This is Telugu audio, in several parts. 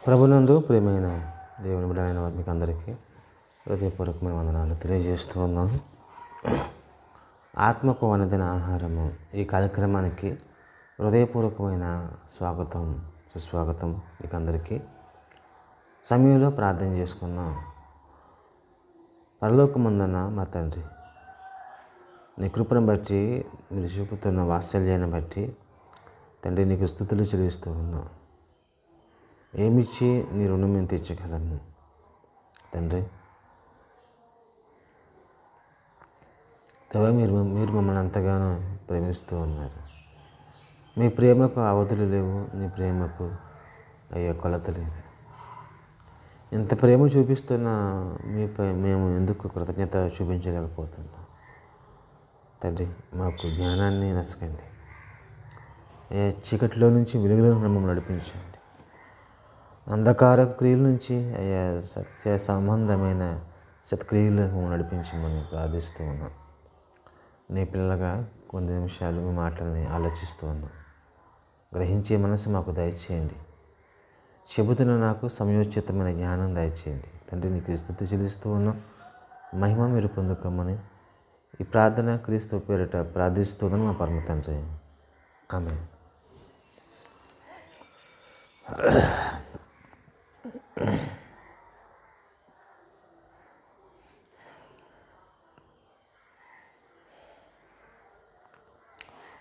ప్రభునందు ప్రియమైన దేవుని బిడ్డలైన మీకు అందరికీ హృదయపూర్వకమైన వందనాలు తెలియజేస్తూ ఉన్నాను. ఆత్మకు అనుదిన ఆహారము ఈ కార్యక్రమానికి హృదయపూర్వకమైన స్వాగతం సుస్వాగతం. మీకు అందరికీ సమయంలో ప్రార్థన చేసుకుందాం. పరలోకమందున్న మా తండ్రి, నీ కృపను బట్టి మీరు చూపుతున్న వాత్సల్యాన్ని బట్టి తండ్రి నీకు స్తుతులు చెల్లిస్తూ ఉన్నాం. ఏమిచ్చి నీ రుణం మేము తీర్చగలము తండ్రి. దేవా, మీరు మమ్మల్ని అంతగానో ప్రేమిస్తూ ఉన్నారు. మీ ప్రేమకు అవధులు లేవు, నీ ప్రేమకు అయ్యే కొలత లేదు. ఇంత ప్రేమ చూపిస్తున్న మీపై మేము ఎందుకు కృతజ్ఞత చూపించలేకపోతున్నాం తండ్రి. మాకు జ్ఞానాన్ని నసకండి. చీకటిలో నుంచి వెలుగులో మమ్మల్ని నడిపించండి. అంధకార క్రియల నుంచి అయ్యా సత్య సంబంధమైన సత్క్రియలకు నడిపించమని ప్రార్థిస్తూ ఉన్నాం. నీ పిల్లలుగా కొన్ని నిమిషాలు మీ మాటల్ని ఆలోచిస్తూ ఉన్నాం. గ్రహించే మనసు మాకు దయచేయండి. చెబుతున్న నాకు సమయోచితమైన జ్ఞానం దయచేయండి తండ్రి. నీకు స్తుతి చెల్లిస్తూ ఉన్నాం. మహిమ మీరు పొందుకోమని ఈ ప్రార్థన క్రీస్తు పేరిట ప్రార్థిస్తున్నాను మా పరమ తండ్రి. ఆమేన్.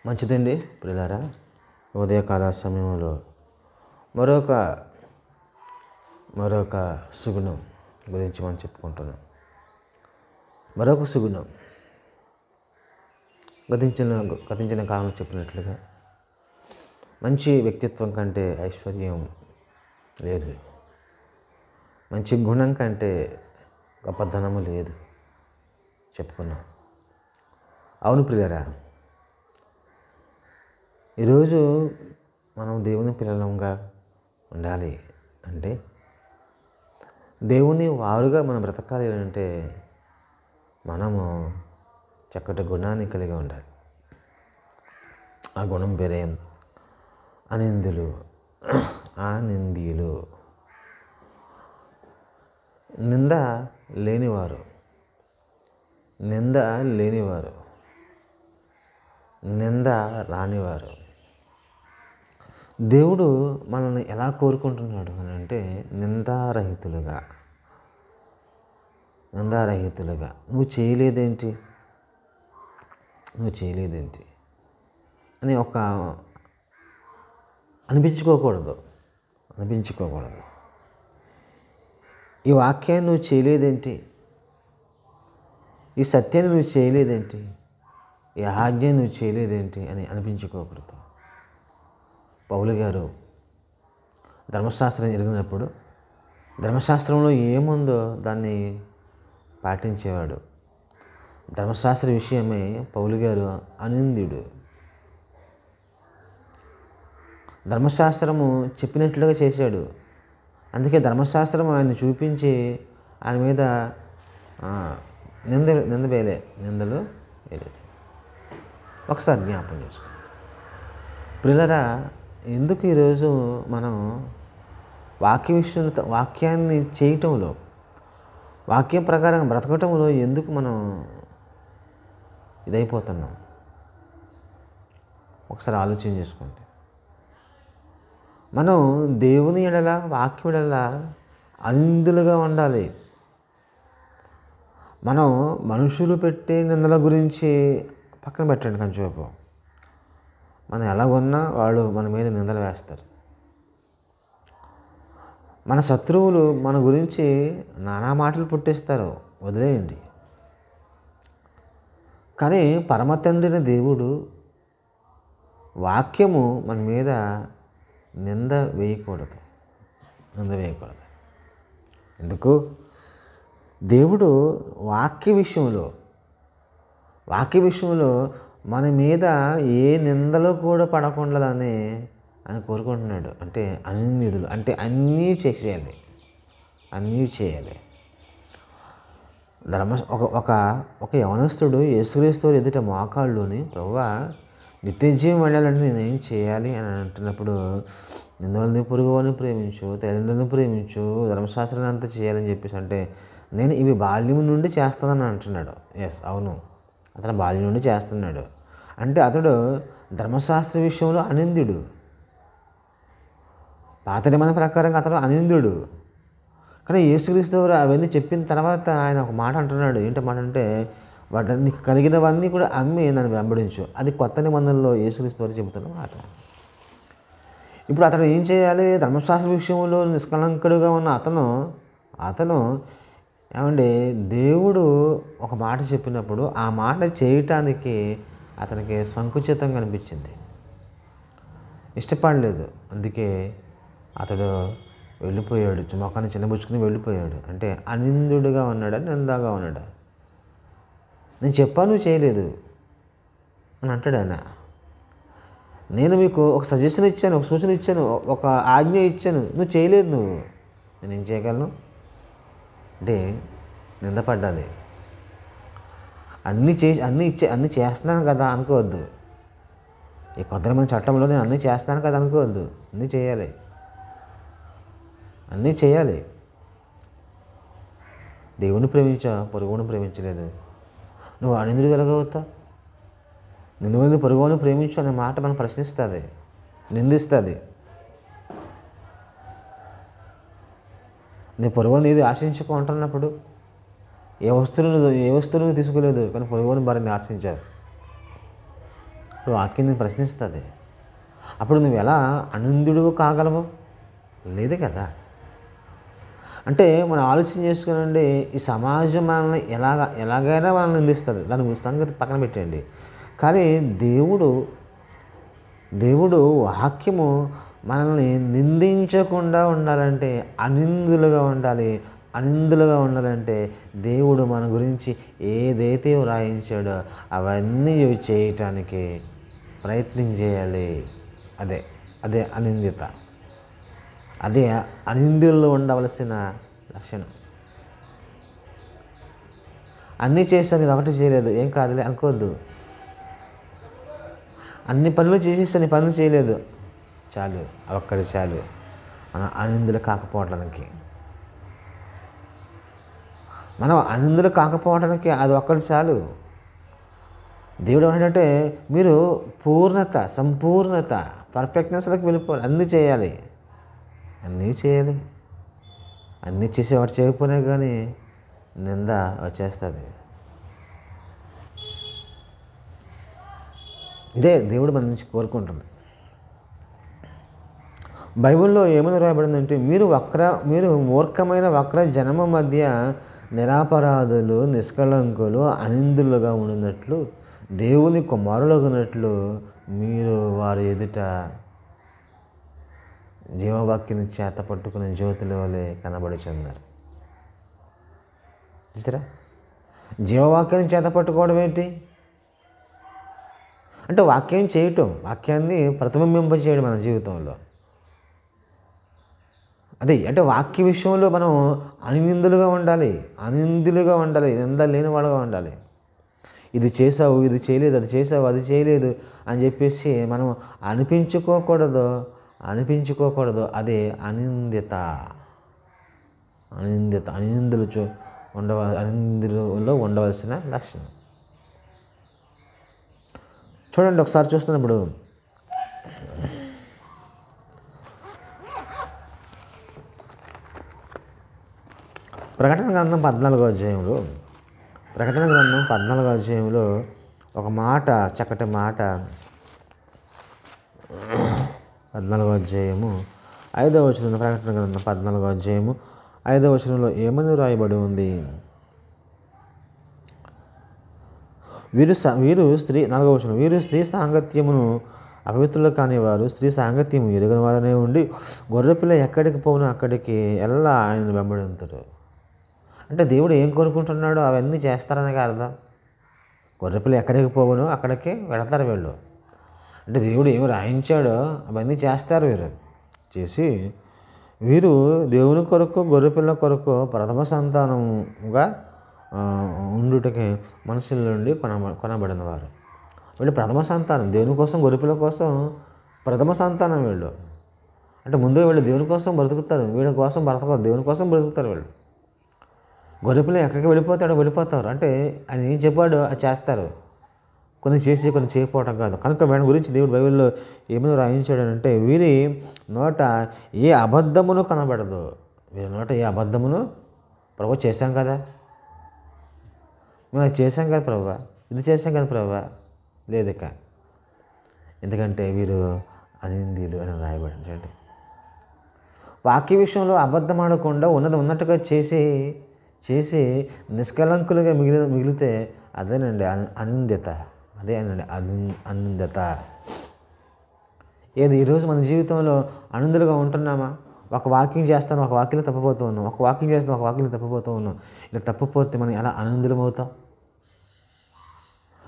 మంచిదండి ప్రియులారా, ఉదయకాల సమయంలో మరొక సుగుణం గురించి మనం చెప్పుకుంటున్నాం. మరొక సుగుణం గతించిన కాలంలో చెప్పినట్లుగా మంచి వ్యక్తిత్వం కంటే ఐశ్వర్యం లేదు, మంచి గుణం కంటే గొప్పదనము లేదు చెప్పుకున్నాం. అవును ప్రియులారా, ఈరోజు మనం దేవుని పిల్లలంగా ఉండాలి అంటే, దేవుని వారుగా మనం బ్రతకాలి అంటే మనము చక్కటి గుణాన్ని కలిగి ఉండాలి. ఆ గుణం పేరే అనింద్యులు. నింద లేనివారు, నింద రానివారు. దేవుడు మనల్ని ఎలా కోరుకుంటున్నాడు అని అంటే నిందారహితులుగా. నువ్వు చేయలేదేంటి అని అనిపించుకోకూడదు. ఈ వాక్యాన్ని నువ్వు చేయలేదేంటి, ఈ సత్యాన్ని నువ్వు చేయలేదేంటి, ఈ ఆజ్ఞ నువ్వు చేయలేదేంటి అని అనిపించుకోకూడదు. పౌలు గారు ధర్మశాస్త్రం ఎరిగినప్పుడు ధర్మశాస్త్రంలో ఏముందో దాన్ని పాటించేవాడు. ధర్మశాస్త్ర విషయమై పౌలు గారు అనింద్యుడు. ధర్మశాస్త్రము చెప్పినట్లుగా చేశాడు. అందుకే ధర్మశాస్త్రం ఆయన చూపించి ఆయన మీద నిందలు వేయలేదు. ఒకసారి జ్ఞాపకం చేసుకోండి ప్రియులారా. ఎందుకు ఈరోజు మనం వాక్యాన్ని చేయటంలో, వాక్యం ప్రకారం బ్రతకటంలో ఎందుకు మనం ఇదైపోతున్నాం? ఒకసారి ఆలోచన చేసుకోండి. మనం దేవుని ఎడల, వాక్యం ఎడల అనిందులుగా ఉండాలి. మనం మనుషులు పెట్టే నిందల గురించి పక్కన పెట్టండి కొంచెంసేపు. మనం ఎలాగున్నా వాళ్ళు మన మీద నిందలు వేస్తారు. మన శత్రువులు మన గురించి నానా మాటలు పుట్టిస్తారు, వదిలేయండి. కానీ పరమ తండ్రిని దేవుడు వాక్యము మన మీద నింద వేయకూడదు. ఎందుకు? దేవుడు వాక్య విషయంలో మన మీద ఏ నిందలు కూడా పడకుండాలని ఆయన కోరుకుంటున్నాడు. అంటే అనింద్యులు అంటే అన్నీ చేయాలి. ఒక యవనస్తుడు యేసుక్రీస్తు ఎదుట మోకాళ్ళుని, ప్రభువా నిత్యజీవం వెళ్ళాలంటే నేనేం చేయాలి అని అంటున్నప్పుడు నిన్ను వల్ల నీ పొరుగువాడిని ప్రేమించు, తల్లిదండ్రులను ప్రేమించు, ధర్మశాస్త్రాన్ని అంతా చేయాలని చెప్పేసి అంటే నేను ఇవి బాల్యం నుండి చేస్తానని అంటున్నాడు. ఎస్, అవును, అతను బాల్యం నుండి చేస్తున్నాడు. అంటే అతడు ధర్మశాస్త్ర విషయంలో అనింద్యుడు, పాత నిబంధన ప్రకారంగా అతడు అనింద్యుడు. కానీ యేసుక్రీస్తు వారు అవన్నీ చెప్పిన తర్వాత ఆయన ఒక మాట అంటున్నాడు. ఏంటో మాట అంటే, వాటి నీకు కలిగినవన్నీ కూడా అమ్మి నన్ను వెంబడించు. అది కొత్త నిబంధనలో యేసుక్రీస్తు వారు చెబుతున్న మాట. ఇప్పుడు అతను ఏం చేయాలి? ధర్మశాస్త్ర విషయంలో నిష్కలంకుడుగా ఉన్న అతను ఏమండి, దేవుడు ఒక మాట చెప్పినప్పుడు ఆ మాట చేయటానికి అతనికి సంకుచితంగా అనిపించింది, ఇష్టపడలేదు. అందుకే అతడు వెళ్ళిపోయాడు, మొఖాన్ని చిన్నబుచ్చుకుని వెళ్ళిపోయాడు. అంటే అనిందుడుగా ఉన్నాడా, నిందాగా ఉన్నాడా? నేను చెప్పాను, నువ్వు చేయలేదు అని అంటాడు ఆయన. నేను మీకు ఒక సజెషన్ ఇచ్చాను, ఒక సూచన ఇచ్చాను, ఒక ఆజ్ఞ ఇచ్చాను, నువ్వు చేయలేదు. నేనేం చేయగలను అంటే నిందపడ్డాది. అన్నీ చేస్తున్నాను కదా అనుకోవద్దు. ఈ కొంతమంది చట్టంలో నేను అన్నీ చేస్తాను కదా అనుకోవద్దు. అన్నీ చేయాలి. దేవుని ప్రేమించా, పొరుగుని ప్రేమించలేదు, నువ్వు అనిందుడు వెలగవుతావు. నిన్ను పొరుగుని ప్రేమించు అనే మాట మనం ప్రశ్నిస్తుంది, నిందిస్తుంది. నీ పొరుగుని ఏది ఆశించుకుంటున్నప్పుడు ఏ వస్తువులను తీసుకోలేదు, కానీ పొరుగుని భార్యని ఆశించావు. వాక్యం నేను ప్రశ్నిస్తుంది. అప్పుడు నువ్వు ఎలా అనిందుడు కాగలవు? లేదు కదా. అంటే మనం ఆలోచన చేసుకునండి, ఈ సమాజం మనల్ని ఎలాగైనా మనల్ని నిందిస్తుంది, దాని సంగతి పక్కన పెట్టండి. కానీ దేవుడు వాక్యము మనల్ని నిందించకుండా ఉండాలంటే అనిందులుగా ఉండాలంటే దేవుడు మన గురించి ఏదైతే వ్రాయించాడో అవన్నీ చేయటానికి ప్రయత్నం చేయాలి. అదే అనిందిత, అదే అనిందుల్లో ఉండవలసిన లక్షణం. అన్నీ చేస్తాను, ఇది ఒకటి చేయలేదు, ఏం కాదులే అనుకోవద్దు. అన్ని పనులు చేసేస్తాను, పనులు చేయలేదు, చాలు, ఒక్కటి చాలు మనం అనిందులు కాకపోవడానికి. అది ఒక్కటి చాలు. దేవుడు ఏమంటే మీరు సంపూర్ణత పర్ఫెక్ట్నెస్లోకి వెళ్ళిపోవాలి. అన్నీ చేయాలి. అన్నీ చేసేవాడు చేయకపోయినా కానీ నింద వచ్చేస్తుంది. ఇదే దేవుడు మన నుంచి కోరుకుంటుంది. బైబిల్లో ఏమని రాయబడిందంటే, మీరు మూర్ఖమైన వక్ర జనమ మధ్య నిరాపరాధులు, నిష్కళంకులు, అనిందులుగా ఉండినట్లు, దేవుని కుమారులగునట్లు మీరు వారి ఎదుట జీవవాక్యం చేత పట్టుకునే జ్యోతుల వలె కనబడుచున్నారు. చూసారా? జీవవాక్యాన్ని చేత పట్టుకోవడం ఏంటి అంటే వాక్యం చేయటం, వాక్యాన్ని ప్రతిబింబింపచేయడం మన జీవితంలో. అదే అంటే వాక్య విషయంలో మనం అనిందులుగా ఉండాలి, నింద లేని వాళ్ళగా ఉండాలి. ఇది చేసావు, ఇది చేయలేదు, అది చేసావు, అది చేయలేదు అని చెప్పేసి మనం అనిపించుకోకూడదు. అదే అనిందులో ఉండవలసిన లక్షణం. చూడండి, ఒకసారి చూస్తున్నప్పుడు ప్రకటన గ్రంథం 14వ అధ్యాయంలో ఒక మాట, చక్కటి మాట, 14వ అధ్యాయము 5వ వచనంలో, ప్రకటన గ్రంథం 14వ అధ్యాయము 5వ వచనంలో ఏమని రాయబడి ఉంది? వీరు 4వ వచనం, వీరు స్త్రీ సాంగత్యమును అపవిత్రులు కానివారు, స్త్రీ సాంగత్యము ఎరుగని వారనే ఉండి గొర్రెపిల్ల ఎక్కడికి పోవునో అక్కడికి ఎలా ఆయన వెంబడింతురు. అంటే దేవుడు ఏం కోరుకుంటున్నాడో అవన్నీ చేస్తారని అర్థం. గొర్రెపిల్ల ఎక్కడికి పోవునో అక్కడికి వెళతారు వీళ్ళు. అంటే దేవుడు ఏమి రాయించాడో అవన్నీ చేస్తారు చేసి వీరు దేవుని కొరకు, గొర్రెపిల్ల కొరకు ప్రథమ సంతానముగా ఉండుటకి మనుషుల నుండి కొనబడిన వారు. వీళ్ళు ప్రథమ సంతానం, దేవుని కోసం, గొర్రెపిల్ల కోసం ప్రథమ సంతానం వీళ్ళు. అంటే ముందు వీళ్ళు దేవుని కోసం బ్రతుకుతారు, వీడి కోసం బ్రతకరు, దేవుని కోసం బ్రతుకుతారు వీళ్ళు. గొర్రెపిల్ల ఎక్కడికి వెళ్ళిపోతాడో వెళ్ళిపోతారు. అంటే ఆయన ఏం చెప్పాడో అది చేస్తారు, కొన్ని చేసి కొన్ని చేయకపోవటం కాదు. కనుక వీడి గురించి దేవుడు బైబిల్లో ఏమైనా రాయించాడనంటే, వీరి నోట ఏ అబద్ధమును కనబడదు. వీరి నోట ఏ అబద్ధమును, ప్రభు చేశాం కదా, మేము అది చేశాం కదా ప్రభు, ఇది చేశాం కదా ప్రభు, లేదు ఇక. ఎందుకంటే వీరు అనిందీలు అని రాయబడింది. అంటే వాక్య విషయంలో అబద్ధం ఆడకుండా ఉన్నది ఉన్నట్టుగా చేసి నిష్కలంకులుగా మిగిలితే అదేనండి అనింద్యత. అదేనండి అనింద్యత. ఏది ఈరోజు మన జీవితంలో అనిందులుగా ఉంటున్నామా? ఒక వాక్యం చేస్తాను, ఒక వాక్యంలో తప్పిపోతూ ఉన్నాం, ఒక వాక్యం చేస్తాను, ఒక వాక్యంలో తప్పిపోతూ ఉన్నాం. ఇలా తప్పిపోతే మనం ఎలా అనిందులం అవుతాం?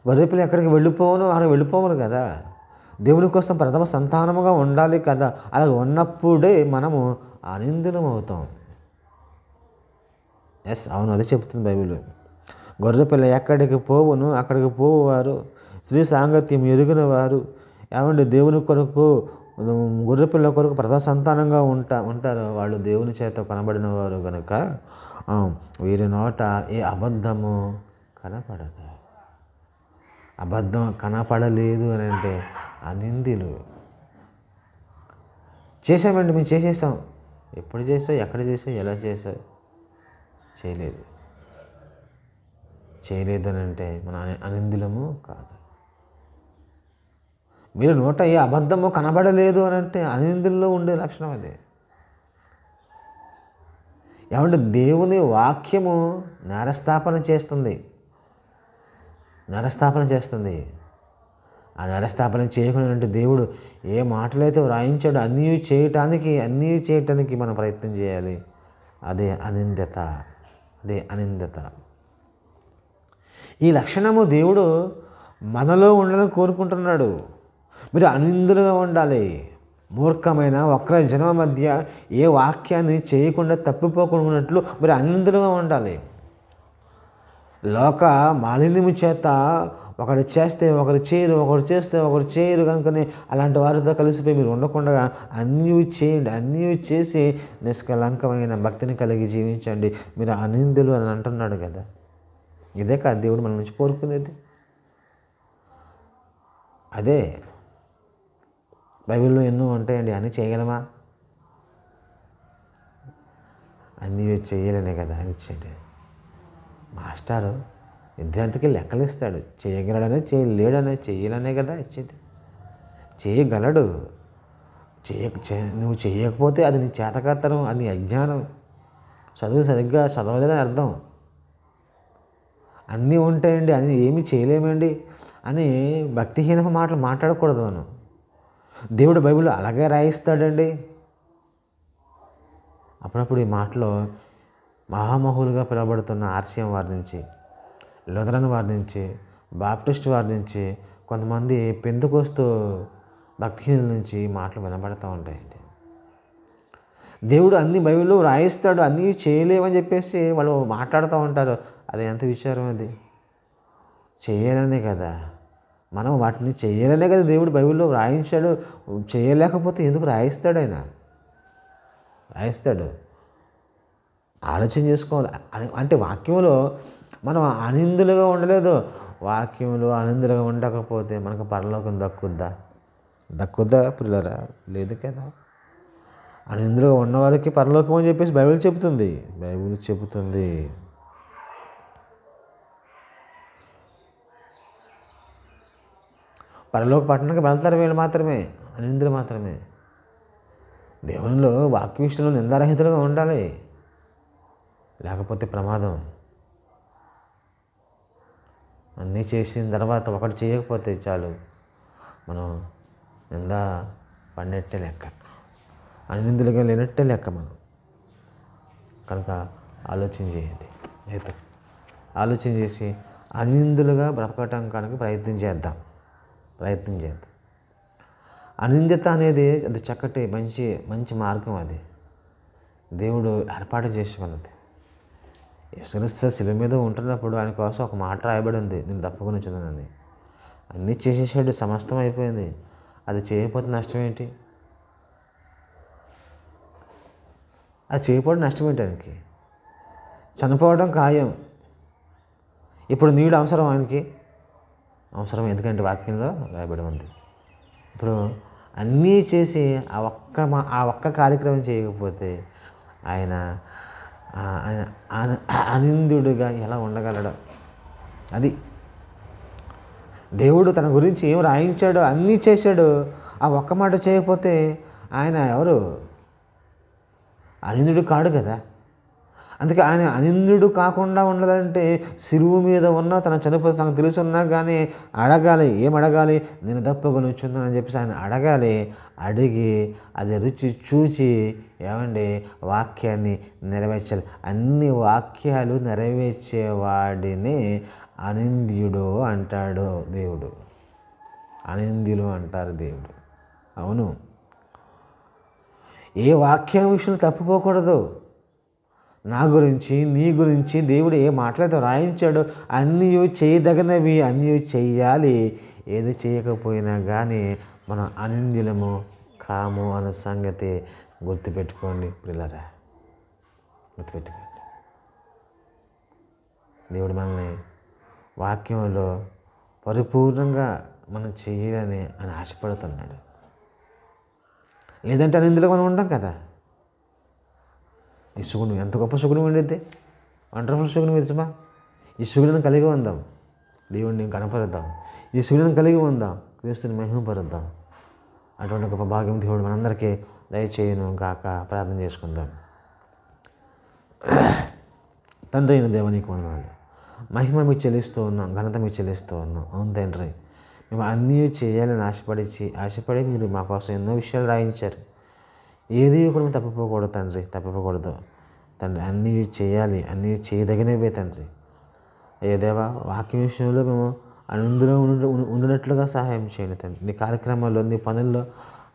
గొర్రెపిల్ల ఎక్కడికి వెళ్ళిపోవాలి కదా, దేవుని కోసం ప్రథమ సంతానముగా ఉండాలి కదా. అలా ఉన్నప్పుడే మనము అనిందులం అవుతాం. ఎస్, అవును, అదే చెప్తుంది బైబిల్. గొర్రెపిల్ల ఎక్కడికి పోవును అక్కడికి పోవువారు, స్త్రీ సాంగత్యం ఎరిగిన వారు, ఏమంటే దేవుని కొరకు, గొర్రెపిల్ల కొరకు ప్రథమ సంతానంగా ఉంటారు వాళ్ళు దేవుని చేత కనబడిన వారు కనుక వీరి నోట ఏ అబద్ధము కనపడదు. అబద్ధం కనపడలేదు అని అంటే అనిందులు. చేసామండి, మేము చేసేసాం. ఎప్పుడు చేసావు, ఎక్కడ చేసావు, ఎలా చేసావు? చేయలేదు అని అంటే మన అనిందులము కాదు. మీరు నోట ఏ అబద్ధము కనబడలేదు అని అంటే అనిందుల్లో ఉండే లక్షణం అది. ఏమంటే దేవుని వాక్యము నేరస్థాపన చేస్తుంది. ఆ నేరస్థాపన చేయకుండా దేవుడు ఏ మాటలైతే వ్రాయించాడో అన్నీ చేయటానికి మనం ప్రయత్నం చేయాలి. అదే అనింద్యత. ఈ లక్షణము దేవుడు మనలో ఉండాలని కోరుకుంటున్నాడు. మీరు అనిందులుగా ఉండాలి. మూర్ఖమైన వక్ర జనం మధ్య ఏ వాక్యాన్ని చేయకుండా తప్పిపోకుండా మీరు అనిందులుగా ఉండాలి. లోక మాలిన్యము చేత ఒకరు చేస్తే ఒకరు చేయరు, ఒకరు చేస్తే ఒకరు చేయరు కనుకనే అలాంటి వారితో కలిసిపోయి మీరు ఉండకుండా అన్నీ చేయండి. అన్నీ చేసి నిష్కలంకమైన భక్తిని కలిగి జీవించండి. మీరు అనిందులు అని అంటున్నాడు కదా. ఇదే కాదు దేవుడు మన నుంచి కోరుకునేది. అదే బైబిల్లో ఎన్నో ఉంటాయండి. అన్నీ చేయగలమా? అన్నీ చేయలేనే కదా అని ఇచ్చాడు మాస్టారు. విద్యార్థికి లెక్కలు ఇస్తాడు, చేయగలడనే చేయలేడనే చేయాలనే కదా ఇచ్చేది. చేయగలడు. నువ్వు చేయకపోతే అది నీ చేతకాతనం, అది నీ అజ్ఞానం, చదువు సరిగ్గా చదవలేదని అర్థం. అన్నీ ఉంటాయండి, అన్నీ ఏమీ చేయలేమండి అని భక్తిహీన మాటలు మాట్లాడకూడదు. మనం దేవుడు బైబిల్లో అలాగే రాయిస్తాడండి. అప్పుడప్పుడు ఈ మాటలో మహామహులుగా పిలువబడుతున్న ఆర్సిఎం వారి నుంచి, లూథరన్ వారి నుంచి, బాప్టిస్ట్ వారి నుంచి, కొంతమంది పెంతెకోస్తు భక్తిహీనుల నుంచి మాటలు వినబడుతూ ఉంటాయండి. దేవుడు అన్ని బైబిల్లో రాయిస్తాడు, అన్నీ చేయలేమని చెప్పేసి వాళ్ళు మాట్లాడుతూ ఉంటారు. అది ఎంత విచారం! అది చేయాలనే కదా, మనం వాటిని చేయాలనే కదా దేవుడు బైబిల్లో రాయించాడు. చేయలేకపోతే ఎందుకు రాయిస్తాడు? ఆయన రాయిస్తాడు. ఆలోచన చేసుకోవాలి. అంటే వాక్యంలో మనం అనిందులుగా ఉండలేదు. వాక్యంలో అనిందులుగా ఉండకపోతే మనకు పరలోకం దక్కుద్దా పిల్లరా? లేదు కదా. అనిందులుగా ఉన్నవారికి పరలోకం అని చెప్పేసి బైబిల్ చెబుతుంది. పరలోక పట్టణానికి వెళ్తారు వీళ్ళు మాత్రమే, అనిందులు మాత్రమే. దేవునిలో వాక్య విషయంలో నిందారహితులుగా ఉండాలి, లేకపోతే ప్రమాదం. అన్నీ చేసిన తర్వాత ఒకటి చేయకపోతే చాలు, మనం నిందా పడినట్టే లెక్క, అనిందులుగా లేనట్టే లెక్క మనం. కనుక ఆలోచన చేయండి. అయితే ఆలోచన చేసి అనిందులుగా బ్రతకటం కనుక ప్రయత్నం చేద్దాం. అనింద్యత అనేది అది చక్కటి మంచి మార్గం. అది దేవుడు ఏర్పాటు చేసుకున్నది. యేసుక్రీస్తు శిలువ మీద ఉంటున్నప్పుడు ఆయన కోసం ఒక మాట రాయబడి ఉంది, నేను తప్పుకొని వచ్చానని. అన్నీ చేసేసాడు, సమస్తం అయిపోయింది. అది చేయకపోతే నష్టం ఏంటి? అది చేయకపోవడం నష్టం ఏంటానికి? చనిపోవడం ఖాయం. ఇప్పుడు నీడు అవసరం ఆయనకి, అవసరం. ఎందుకంటే వాక్యంలో రాయబడి ఉంది. ఇప్పుడు అన్నీ చేసి ఆ ఒక్క కార్యక్రమం చేయకపోతే ఆయన అనిందుడుగా ఎలా ఉండగలడు? అది దేవుడు తన గురించి ఏం రాయించాడో అన్నీ చేశాడు. ఆ ఒక్క మాట చేయకపోతే ఆయన ఎవరు? అనిందుడు కాడు కదా. అందుకే ఆయన అనిందుడు కాకుండా ఉండాలంటే సిలువు మీద ఉన్న తన చనిపోతే సంగతి తెలుసున్నా కానీ అడగాలి. ఏం అడగాలి? నేను తప్పగొనుచున్నానని చెప్పేసి ఆయన అడగాలి. అడిగి అది రుచి చూచి ఏమండి వాక్యాన్ని నెరవేర్చాలి. అన్ని వాక్యాలు నెరవేర్చేవాడిని అనింద్యుడు అంటాడు దేవుడు. అనింద్యులు అంటారు దేవుడు. అవును, ఏ వాక్యం విషయంలో తప్పిపోకూడదు. నా గురించి నీ గురించి దేవుడు ఏ మాటలతో రాయించాడో అన్నీ చేయదగినవి, అన్నీ చెయ్యాలి. ఏది చేయకపోయినా కానీ మనం అనింద్యులము కాము అనే సంగతి గుర్తుపెట్టుకోండి పిల్లరా, గుర్తుపెట్టుకోండి. దేవుడు మనల్ని వాక్యంలో పరిపూర్ణంగా మనం చెయ్యాలని అని ఆశపడుతున్నాడు. లేదంటే అనిందులో మనం ఉంటాం కదా. ఈ సుగుణం ఎంత గొప్ప సుగుణం ఉండిద్ది, వండర్ఫుల్ సుగుణం తెలుసుమా. ఈ సుగుణం కలిగి ఉందాం, దేవుడిని కనపరుద్దాం. ఈ సుగుణం కలిగి ఉందాం, క్రీస్తుని మహిమపరుద్దాం. అటువంటి గొప్ప భాగ్యం దేవుడు మనందరికీ దయచేయను గాక. ప్రార్థన చేసుకుందాం. తండ్రి అయిన దేవునికి వందనాలు. మహిమ మీకు చెల్లిస్తూ ఉన్నాం, ఘనత మీకు చెల్లిస్తూ ఉన్నాం. అవును తండ్రి, మేము అన్నీ చేయాలని ఆశపడి మీరు మా కోసం ఎన్నో విషయాలు రాయించారు. ఏది కూడా మేము తప్పిపోకూడదు తండ్రి, తప్పిపోకూడదు తండ్రి. అన్నీ చేయాలి, అన్నీ చేయదగినవే తండ్రి. ఏదేవా వాక్య విషయంలో మేము అందులో ఉండినట్లుగా సహాయం చేయండి తండ్రి. నీ కార్యక్రమాల్లో, నీ పనుల్లో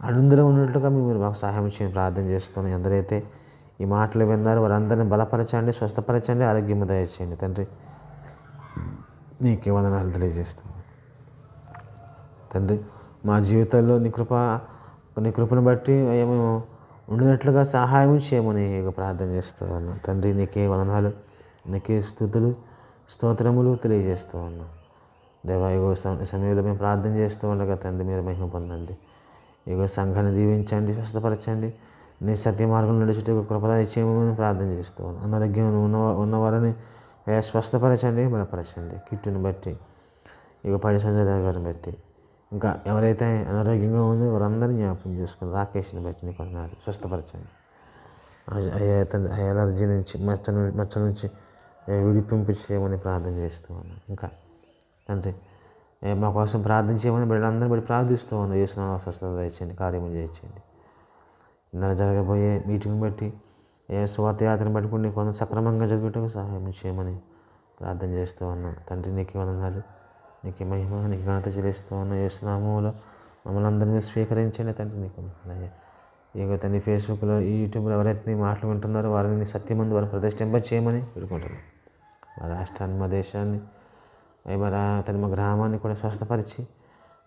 అందులో ఉన్నట్లుగా మీరు మాకు సహాయం చేయండి ప్రార్థన చేస్తున్నాం. ఎందరైతే ఈ మాటలు విన్నారు వారందరినీ బలపరచండి, స్వస్థపరచండి, ఆరోగ్యము దయచేయండి తండ్రి. నీకే వందనాలు తెలియజేస్తున్నాం తండ్రి. మా జీవితాల్లో నీ కృపను బట్టి మేము ఉండినట్లుగా సహాయం చేయమని ప్రార్థన చేస్తూ ఉన్నాం తండ్రి. నీకే వందనాలు, నీకే స్తుతులు స్తోత్రములు తెలియజేస్తూ ఉన్నాం దేవా. ఇగో సమయంలో మేము ప్రార్థన చేస్తూ ఉండగా తండ్రి మీరు మహిమ పొందండి. ఇగో సంఘాన్ని దీవించండి, స్వస్థపరచండి, నీ సత్య మార్గం నడుచుటకు కృపద ఇచ్చేయమని ప్రార్థన చేస్తూ ఉన్నాం. అనారోగ్యం ఉన్నవారిని స్వస్థపరచండి, బలపరచండి. కిట్టుని బట్టి ఇక పడి సంజయ్ గారిని బట్టి ఇంకా ఎవరైతే అనారోగ్యంగా ఉందో వారందరినీ జ్ఞాపకం చేసుకుని రాకేష్ని బట్టి నీకు అన్నారు స్వస్థపరచండి. ఎలర్జీ నుంచి మచ్చ నుంచి విడిపింపు చేయమని ప్రార్థన చేస్తూ ఉన్నాను. ఇంకా తండ్రి మా కోసం ప్రార్థన చేయమని బిడ్డలందరినీ బట్టి ప్రార్థిస్తూ ఉన్నాను. చేసిన స్వస్థత దయచేయండి, కార్యము చేయించండి. ఇందులో జరగబోయే మీటింగ్ బట్టి స్వార్థయాత్రను బట్టి కూడా కొంత సక్రమంగా జరుగుటకు సహాయం చేయమని ప్రార్థన చేస్తూ ఉన్నాను తండ్రి. నీకు వందనాలు, నీకు మహిమ, నీకు ఘనత చెల్లిస్తూ ఉన్న యేసు నామములో మమ్మల్ని అందరినీ స్వీకరించండి తండ్రి. నీకు ఇక తండ్రి ఫేస్బుక్లో, యూట్యూబ్లో ఎవరైతే నీ మాటలు వింటున్నారో వారిని సత్యమందు వారిని ప్రతిష్ఠింప చేయమని పెట్టుకుంటున్నాం. మా రాష్ట్రాన్ని, మా దేశాన్ని, మా గ్రామాన్ని కూడా స్వస్థపరిచి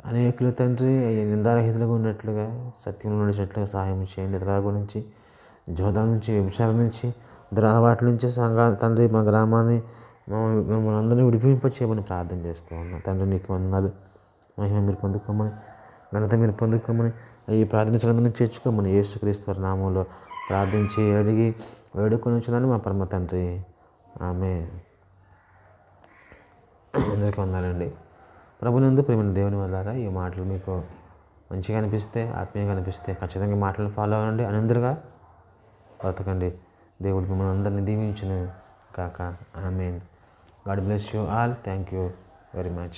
అనేకులు తండ్రి నిందారహితులుగా ఉన్నట్లుగా, సత్యంలో నడిచినట్లుగా సహాయం చేయండి. ఇతర గురించి, జోదా నుంచి, వ్యభిచారం నుంచి, దురలవాట్ల నుంచి తండ్రి మా గ్రామాన్ని మమ్మల్ని అందరినీ విడిపింపచేయమని ప్రార్థన చేస్తూ ఉన్నాం తండ్రి. నీకు వందనాలు, మహిమ మీరు పొందుకోమని, ఘనత మీరు పొందుకోమని, ఈ ప్రార్థించలందరినీ చేర్చుకోమని యేసుక్రీస్తు వారి నామంలో ప్రార్థించి అడిగి వేడుకొని ఉంచున్నాను మా పరమ తండ్రి. ఆమేన్. అందరికీ వందనాలండి. ప్రభునందు ప్రేమైన దేవుని వల్ల ఈ మాటలు మీకు మంచిగా అనిపిస్తే, ఆత్మీయంగా అనిపిస్తే ఖచ్చితంగా మాటలు ఫాలో అవ్వండి, అనందరుగా బ్రతకండి. దేవుడు మిమ్మల్ని అందరినీ దీవించును కాక. ఆమేన్. God bless you all. Thank you very much.